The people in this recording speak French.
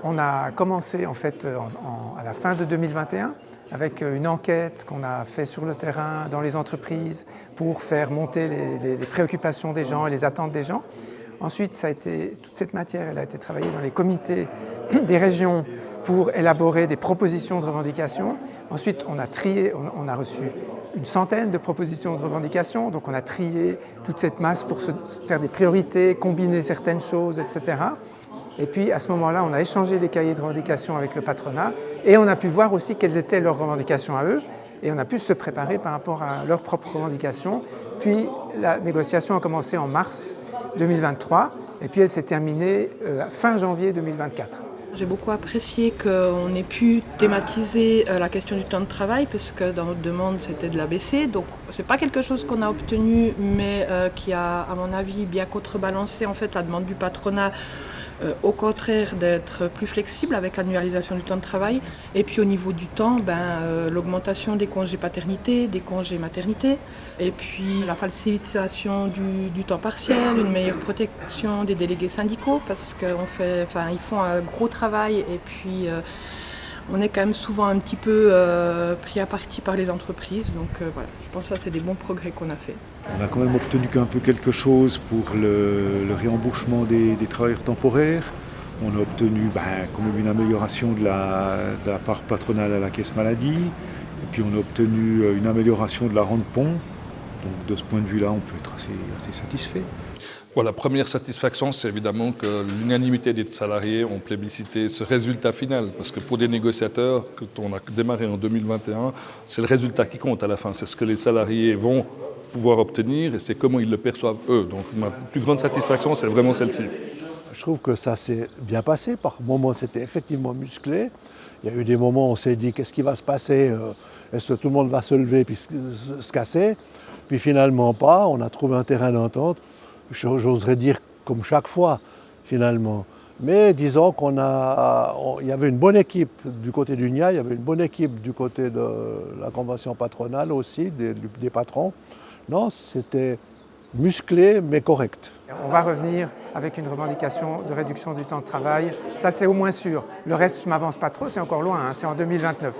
On a commencé en fait à la fin de 2021 avec une enquête qu'on a fait sur le terrain, dans les entreprises, pour faire monter les préoccupations des gens et les attentes des gens. Ensuite, toute cette matière elle a été travaillée dans les comités des régions pour élaborer des propositions de revendications. Ensuite, on a trié, on a reçu une centaine de propositions de revendications, donc on a trié toute cette masse pour se faire des priorités, combiner certaines choses, etc. Et puis à ce moment-là, on a échangé les cahiers de revendications avec le patronat et on a pu voir aussi quelles étaient leurs revendications à eux et on a pu se préparer par rapport à leurs propres revendications. Puis la négociation a commencé en mars 2023 et puis elle s'est terminée fin janvier 2024. J'ai beaucoup apprécié qu'on ait pu thématiser la question du temps de travail, puisque dans notre demande, c'était de l'abaisser. Donc, ce n'est pas quelque chose qu'on a obtenu, mais qui a, à mon avis, bien contrebalancé en fait, la demande du patronat, au contraire d'être plus flexible avec l'annualisation du temps de travail. Et puis au niveau du temps, l'augmentation des congés paternité, des congés maternité, et puis la facilitation du temps partiel, une meilleure protection des délégués syndicaux, parce qu'ils font un gros travail et puis on est quand même souvent un petit peu pris à partie par les entreprises. Donc voilà, je pense que ça c'est des bons progrès qu'on a fait. On a quand même obtenu un peu quelque chose pour le réembauchement des travailleurs temporaires. On a obtenu quand même une amélioration de la part patronale à la caisse maladie. Et puis on a obtenu une amélioration de la rente pont. Donc de ce point de vue-là, on peut être assez satisfait. Bon, la première satisfaction, c'est évidemment que l'unanimité des salariés ont plébiscité ce résultat final. Parce que pour des négociateurs, quand on a démarré en 2021, c'est le résultat qui compte à la fin. C'est ce que les salariés vont pouvoir obtenir et c'est comment ils le perçoivent eux. Donc ma plus grande satisfaction, c'est vraiment celle-ci. Je trouve que ça s'est bien passé. Par moments, c'était effectivement musclé. Il y a eu des moments où on s'est dit qu'est-ce qui va se passer, est-ce que tout le monde va se lever puis se casser? Puis finalement pas, on a trouvé un terrain d'entente. J'oserais dire comme chaque fois, finalement. Mais disons il y avait une bonne équipe du côté du NIA, il y avait une bonne équipe du côté de la convention patronale aussi, des patrons. Non, c'était musclé mais correct. On va revenir avec une revendication de réduction du temps de travail. Ça, c'est au moins sûr. Le reste, je ne m'avance pas trop, c'est encore loin, c'est en 2029.